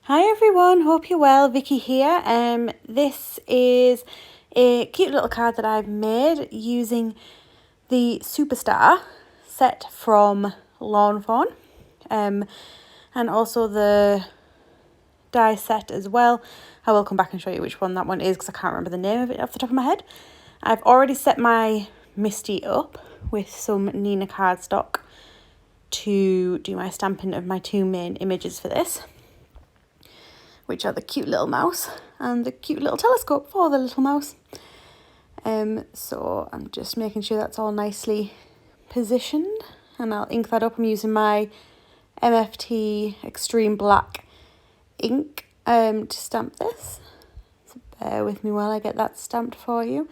Hi everyone, hope you're well. Vicky here. This is a cute little card that I've made using the Superstar set from Fawn, and also the die set as well. I will come back and show you which one that one is because I can't remember the name of it off the top of my head. I've already set my Misty up with some Nina cardstock to do my stamping of my two main images for this, which are the cute little mouse and the cute little telescope for the little mouse. So I'm just making sure that's all nicely positioned, and I'll ink that up. I'm using my MFT Extreme Black ink to stamp this. So bear with me while I get that stamped for you.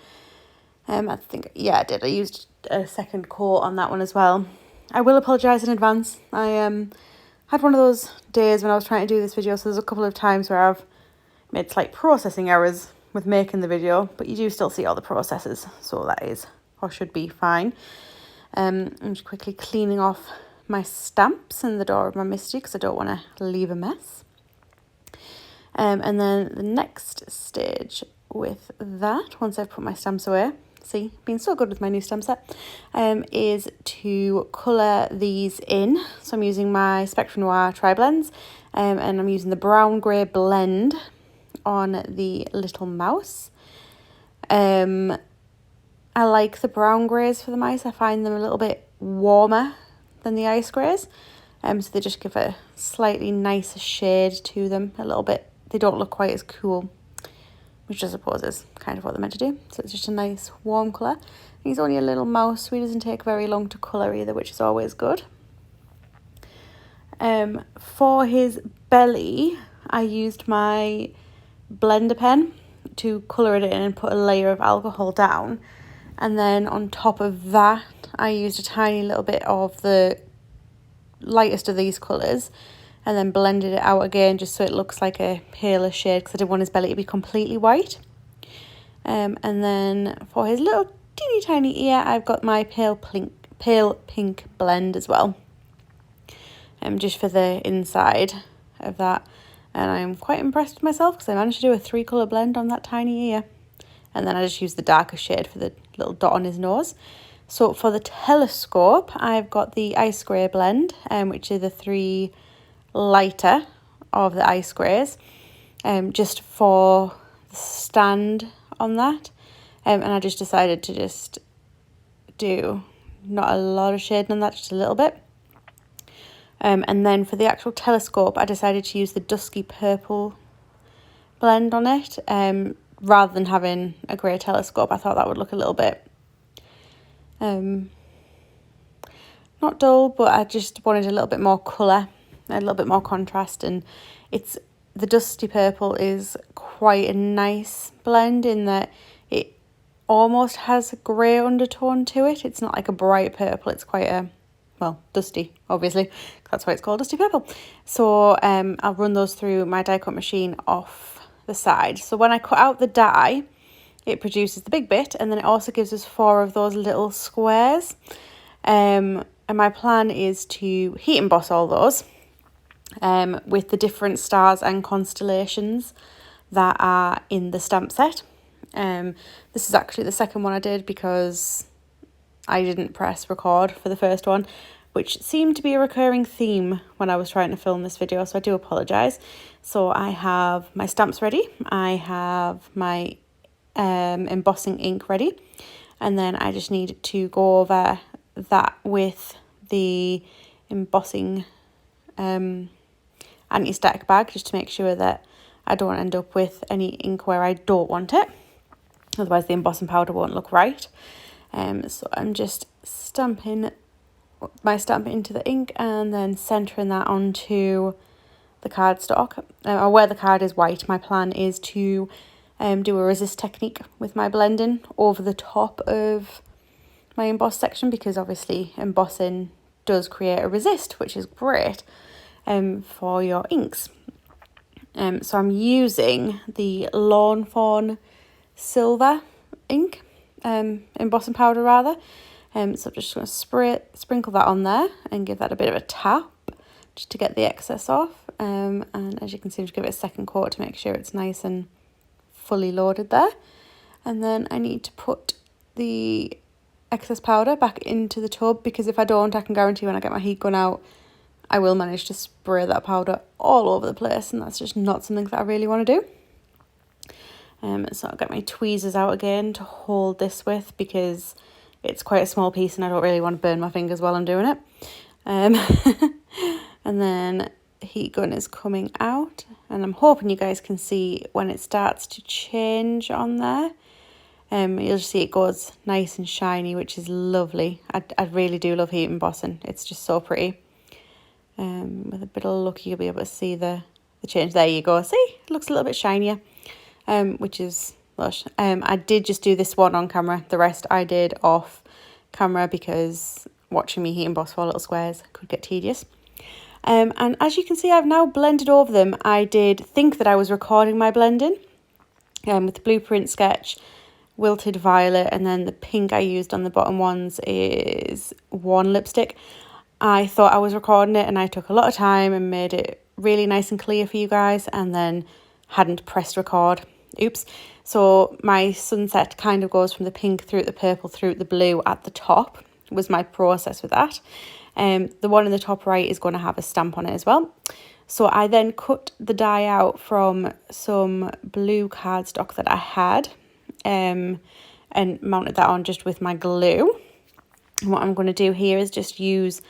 I think, yeah, I did. I used a second coat on that one as well. I will apologise in advance. I had one of those days when I was trying to do this video, so there's a couple of times where I've made slight processing errors with making the video, but you do still see all the processes, so that is, or should be, fine. I'm just quickly cleaning off my stamps in the door of my Misty because I don't want to leave a mess. And then the next stage with that, once I've put my stamps away, see, been so good with my new stamp set, is to colour these in. So I'm using my Spectrum Noir Tri-Blends, and I'm using the brown grey blend on the little mouse. I like the brown greys for the mice. I find them a little bit warmer than the ice greys, so they just give a slightly nicer shade to them, a little bit. They don't look quite as cool, which I suppose is kind of what they're meant to do. So it's just a nice warm colour. He's only a little mouse, so he doesn't take very long to colour either, which is always good. For his belly, I used my blender pen to colour it in and put a layer of alcohol down. And then on top of that, I used a tiny little bit of the lightest of these colours and then blended it out again just so it looks like a paler shade because I didn't want his belly to be completely white. And then for his little teeny tiny ear, I've got my pale pink blend as well, just for the inside of that. And I'm quite impressed with myself because I managed to do a 3-colour blend on that tiny ear. And then I just used the darker shade for the little dot on his nose. So for the telescope, I've got the ice grey blend, which are the 3 lighter of the ice greys, just for the stand on that. And I just decided to just do not a lot of shading on that, just a little bit. And then for the actual telescope, I decided to use the dusky purple blend on it, rather than having a grey telescope. I thought that would look a little bit not dull, but I just wanted a little bit more colour, a little bit more contrast. And it's the dusty purple is quite a nice blend in that it almost has a grey undertone to it. It's not like a bright purple, it's quite a, well, dusty, obviously. That's why it's called dusty purple. So I'll run those through my die cut machine off the side. So when I cut out the die, it produces the big bit, and then it also gives us 4 of those little squares. And my plan is to heat emboss all those with the different stars and constellations that are in the stamp set. This is actually the second one I did because I didn't press record for the first one, which seemed to be a recurring theme when I was trying to film this video, so I do apologise. So I have my stamps ready, I have my embossing ink ready, and then I just need to go over that with the embossing anti-static bag just to make sure that I don't end up with any ink where I don't want it, otherwise the embossing powder won't look right. So I'm just stamping my stamp into the ink and then centering that onto the cardstock. Where the card is white, my plan is to do a resist technique with my blending over the top of my emboss section, because obviously embossing does create a resist, which is great for your inks. So I'm using the Fawn silver ink, embossing powder rather. So I'm just going to sprinkle that on there and give that a bit of a tap just to get the excess off. And as you can see, just give it a second coat to make sure it's nice and fully loaded there. And then I need to put the excess powder back into the tub, because if I don't, I can guarantee when I get my heat gun out, I will manage to spray that powder all over the place, and that's just not something that I really want to do. So I'll get my tweezers out again to hold this with, because it's quite a small piece and I don't really want to burn my fingers while I'm doing it. And then heat gun is coming out, and I'm hoping you guys can see when it starts to change on there. You'll just see it goes nice and shiny, which is lovely. I really do love heat embossing. It's just so pretty. With a bit of luck, you'll be able to see the change. There you go. See, it looks a little bit shinier, which is lush. I did just do this one on camera. The rest I did off camera, because watching me heat emboss 4 little squares could get tedious. And as you can see, I've now blended over them. I did think that I was recording my blending with the blueprint sketch, wilted violet, and then the pink I used on the bottom ones is one lipstick. I thought I was recording it, and I took a lot of time and made it really nice and clear for you guys, and then hadn't pressed record. Oops. So my sunset kind of goes from the pink through the purple through the blue at the top, was my process with that. The one in the top right is going to have a stamp on it as well. So I then cut the die out from some blue cardstock that I had, and mounted that on just with my glue. And what I'm going to do here is just use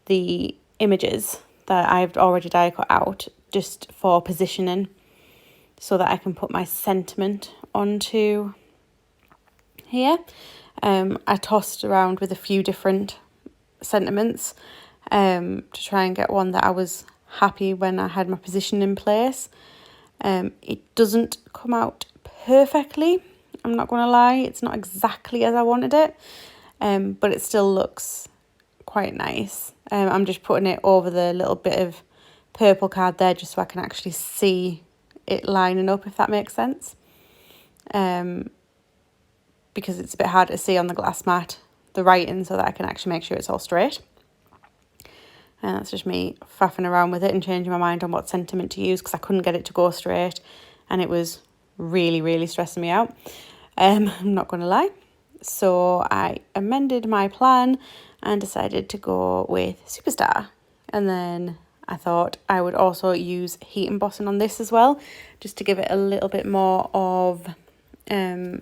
the images that I've already die cut out just for positioning, so that I can put my sentiment onto here. I tossed around with a few different sentiments to try and get one that I was happy when I had my position in place. It doesn't come out perfectly, I'm not going to lie. It's not exactly as I wanted it, but it still looks quite nice. I'm just putting it over the little bit of purple card there, just so I can actually see it lining up, if that makes sense. Because it's a bit hard to see on the glass mat, the writing, so that I can actually make sure it's all straight. And that's just me faffing around with it and changing my mind on what sentiment to use, because I couldn't get it to go straight, and it was really, really stressing me out. I'm not going to lie. So I amended my plan and decided to go with Superstar. And then I thought I would also use heat embossing on this as well, just to give it a little bit more of a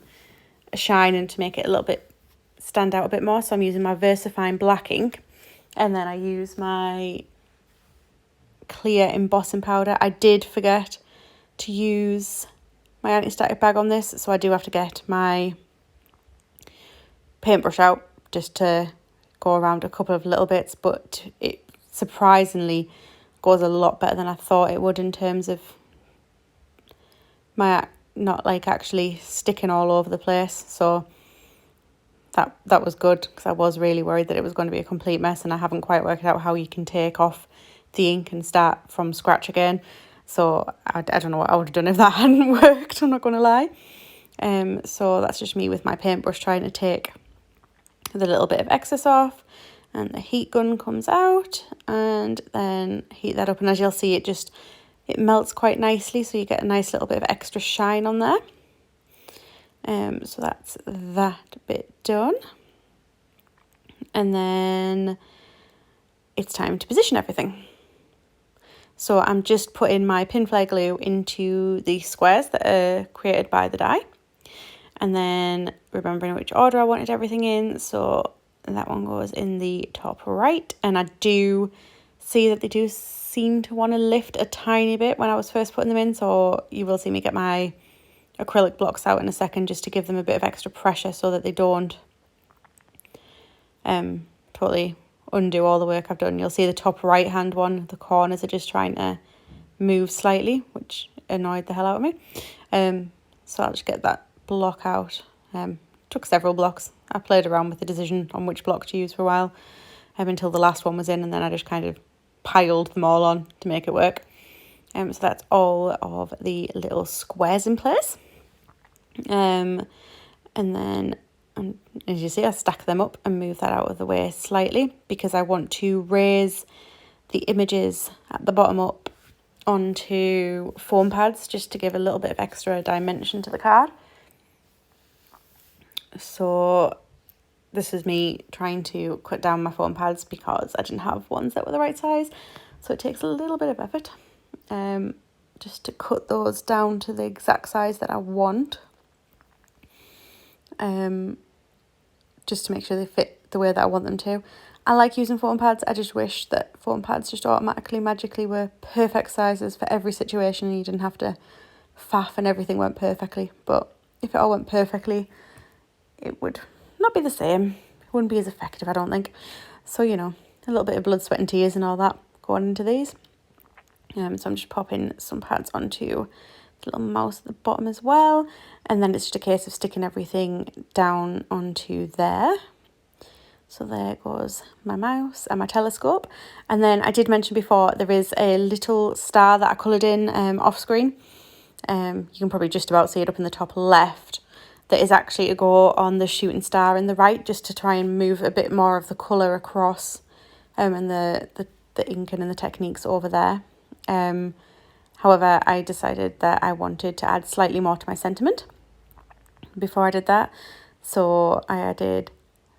shine and to make it a little bit stand out a bit more. So I'm using my VersaFine black ink, and then I use my clear embossing powder. I did forget to use my anti-static bag on this, so I do have to get my paintbrush out just to go around a couple of little bits, but it surprisingly goes a lot better than I thought it would in terms of my not like actually sticking all over the place. So that was good, because I was really worried that it was going to be a complete mess, and I haven't quite worked out how you can take off the ink and start from scratch again. So I don't know what I would have done if that hadn't worked, I'm not going to lie. So that's just me with my paintbrush trying to take the little bit of excess off, and the heat gun comes out, and then heat that up, and as you'll see, it melts quite nicely, so you get a nice little bit of extra shine on there. So that's that bit done, and then it's time to position everything. So I'm just putting my pin flare glue into the squares that are created by the die, and then remembering which order I wanted everything in. So that one goes in the top right, and I do see that they do seem to want to lift a tiny bit when I was first putting them in, so you will see me get my acrylic blocks out in a second just to give them a bit of extra pressure so that they don't totally undo all the work I've done. You'll see the top right hand one, the corners are just trying to move slightly, which annoyed the hell out of me. So I'll just get that block out. Took several blocks. I played around with the decision on which block to use for a while, until the last one was in, and then I just kind of piled them all on to make it work. So that's all of the little squares in place. And then, as you see, I stack them up and move that out of the way slightly, because I want to raise the images at the bottom up onto foam pads just to give a little bit of extra dimension to the card. So this is me trying to cut down my foam pads because I didn't have ones that were the right size. So it takes a little bit of effort just to cut those down to the exact size that I want. Just to make sure they fit the way that I want them to. I like using foam pads. I just wish that foam pads just automatically, magically were perfect sizes for every situation and you didn't have to faff and everything went perfectly. But if it all went perfectly, it would not be the same. It wouldn't be as effective, I don't think. So, you know, a little bit of blood, sweat and tears and all that going into these. So I'm just popping some pads onto the little mouse at the bottom as well. And then it's just a case of sticking everything down onto there. So there goes my mouse and my telescope. And then I did mention before, there is a little star that I coloured in off screen. You can probably just about see it up in the top left. That is actually to go on the shooting star in the right, just to try and move a bit more of the colour across and the inking and the techniques over there. However, I decided that I wanted to add slightly more to my sentiment before I did that. So I added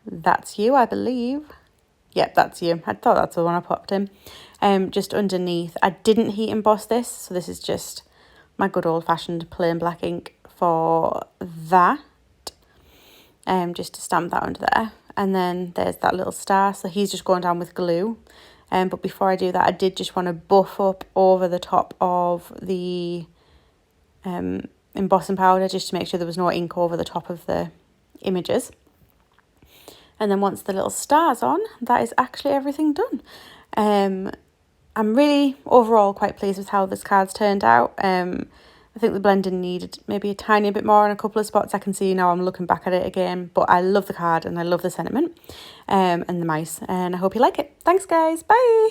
"That's You," I believe. Yep, "That's You." I thought that's the one I popped in. Just underneath. I didn't heat emboss this, so this is just my good old-fashioned plain black ink for that. Just to stamp that under there. And then there's that little star, so he's just going down with glue. But before I do that, I did just want to buff up over the top of the embossing powder just to make sure there was no ink over the top of the images. And then once the little star's on, that is actually everything done. I'm really overall quite pleased with how this card's turned out. I think the blending needed maybe a tiny bit more in a couple of spots. I can see now I'm looking back at it again, but I love the card and I love the sentiment and the mice, and I hope you like it. Thanks guys, bye.